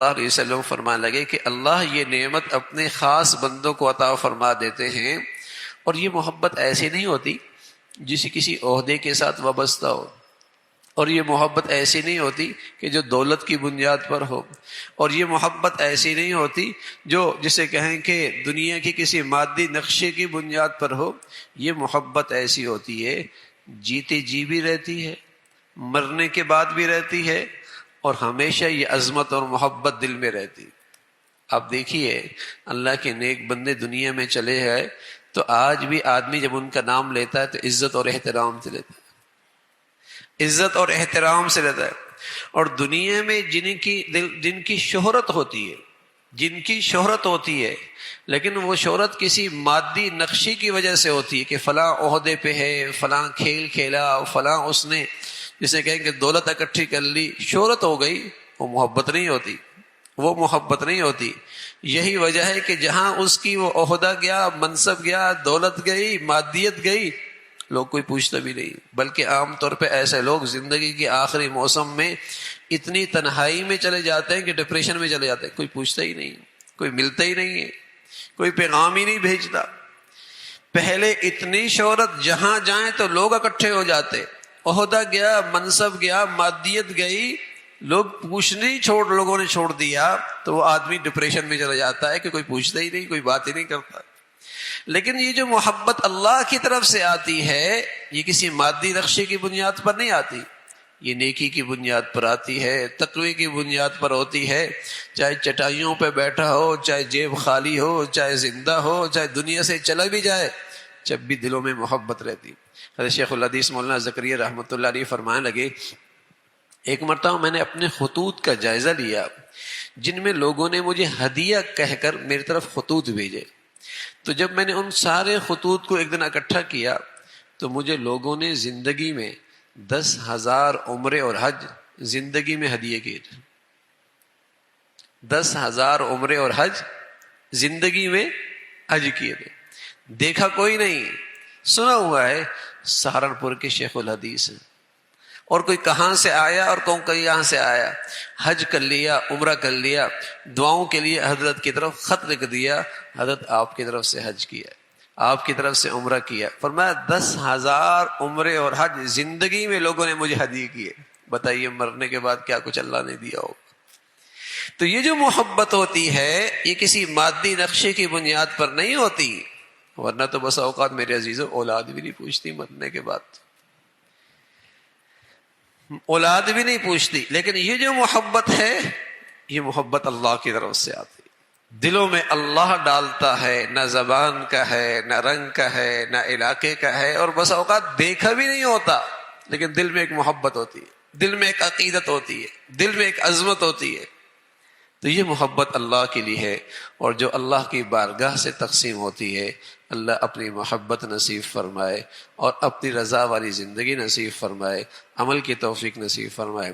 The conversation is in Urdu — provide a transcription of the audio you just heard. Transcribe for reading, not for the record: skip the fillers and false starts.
علیہ وسلم فرمانے لگے کہ اللہ یہ نعمت اپنے خاص بندوں کو عطا فرما دیتے ہیں، اور یہ محبت ایسی نہیں ہوتی جسے کسی عہدے کے ساتھ وابستہ ہو، اور یہ محبت ایسی نہیں ہوتی کہ جو دولت کی بنیاد پر ہو، اور یہ محبت ایسی نہیں ہوتی جو جسے کہیں کہ دنیا کی کسی مادی نقشے کی بنیاد پر ہو۔ یہ محبت ایسی ہوتی ہے جیتے جی بھی رہتی ہے، مرنے کے بعد بھی رہتی ہے، اور ہمیشہ یہ عظمت اور محبت دل میں رہتی۔ آپ دیکھیے اللہ کے نیک بندے دنیا میں چلے ہیں تو آج بھی آدمی جب ان کا نام لیتا ہے تو عزت اور احترام سے لیتا ہے، عزت اور احترام سے لیتا ہے۔ اور دنیا میں جن کی شہرت ہوتی ہے، جن کی شہرت ہوتی ہے، لیکن وہ شہرت کسی مادی نقشے کی وجہ سے ہوتی ہے کہ فلاں عہدے پہ ہے، فلاں کھیل کھیلا، فلاں اس نے جسے کہیں کہ دولت اکٹھی کر لی، شہرت ہو گئی، وہ محبت نہیں ہوتی، وہ محبت نہیں ہوتی۔ یہی وجہ ہے کہ جہاں اس کی وہ عہدہ گیا، منصب گیا، دولت گئی، مادیت گئی، لوگ کوئی پوچھتا بھی نہیں، بلکہ عام طور پہ ایسے لوگ زندگی کے آخری موسم میں اتنی تنہائی میں چلے جاتے ہیں کہ ڈپریشن میں چلے جاتے ہیں، کوئی پوچھتا ہی نہیں، کوئی ملتا ہی نہیں ہے، کوئی پیغام ہی نہیں بھیجتا۔ پہلے اتنی شہرت، جہاں جائیں تو لوگ اکٹھے ہو جاتے، عہدہ گیا، منصب گیا، مادیت گئی، لوگ پوچھنے لوگوں نے چھوڑ دیا، تو وہ آدمی ڈپریشن میں چلا جاتا ہے کہ کوئی پوچھتا ہی نہیں، کوئی بات ہی نہیں کرتا۔ لیکن یہ جو محبت اللہ کی طرف سے آتی ہے، یہ کسی مادی نقشے کی بنیاد پر نہیں آتی، یہ نیکی کی بنیاد پر آتی ہے، تقوی کی بنیاد پر ہوتی ہے۔ چاہے چٹائیوں پہ بیٹھا ہو، چاہے جیب خالی ہو، چاہے زندہ ہو، چاہے دنیا سے چلا بھی جائے، جب بھی دلوں میں محبت رہتی۔ حضرت شیخ الحدیث مولانا زکریا رحمۃ اللہ علیہ فرمانے لگے، ایک مرتبہ میں نے اپنے خطوط کا جائزہ لیا جن میں لوگوں نے مجھے ہدیہ کہہ کر میری طرف خطوط بھیجے، تو جب میں نے ان سارے خطوط کو ایک دن اکٹھا کیا تو مجھے لوگوں نے زندگی میں 10,000 عمرے اور حج زندگی میں ہدیے کیے تھے۔ 10,000 عمرے اور حج زندگی میں حج کیے تھے۔ دیکھا کوئی نہیں، سنا ہوا ہے سہارنپور کے شیخ الحدیث ہیں، اور کوئی کہاں سے آیا اور کوئی یہاں سے آیا، حج کر لیا، عمرہ کر لیا، دعاؤں کے لیے حضرت کی طرف خط لکھ دیا، حضرت آپ کی طرف سے حج کیا، آپ کی طرف سے عمرہ کیا۔ فرمایا 10,000 عمرے اور حج زندگی میں لوگوں نے مجھے ہدیے کیے، بتائیے مرنے کے بعد کیا کچھ اللہ نے دیا ہوگا۔ تو یہ جو محبت ہوتی ہے یہ کسی مادی نقشے کی بنیاد پر نہیں ہوتی، ورنہ تو بس اوقات میرے عزیزوں اولاد بھی نہیں پوچھتی مرنے کے بعد، اولاد بھی نہیں پوچھتی۔ لیکن یہ جو محبت ہے یہ محبت اللہ کی طرف سے آتی، دلوں میں اللہ ڈالتا ہے، نہ زبان کا ہے، نہ رنگ کا ہے، نہ علاقے کا ہے، اور بس اوقات دیکھا بھی نہیں ہوتا، لیکن دل میں ایک محبت ہوتی ہے، دل میں ایک عقیدت ہوتی ہے، دل میں ایک عظمت ہوتی ہے۔ تو یہ محبت اللہ کے لیے ہے، اور جو اللہ کی بارگاہ سے تقسیم ہوتی ہے، اللہ اپنی محبت نصیب فرمائے اور اپنی رضا والی زندگی نصیب فرمائے، عمل کی توفیق نصیب فرمائے۔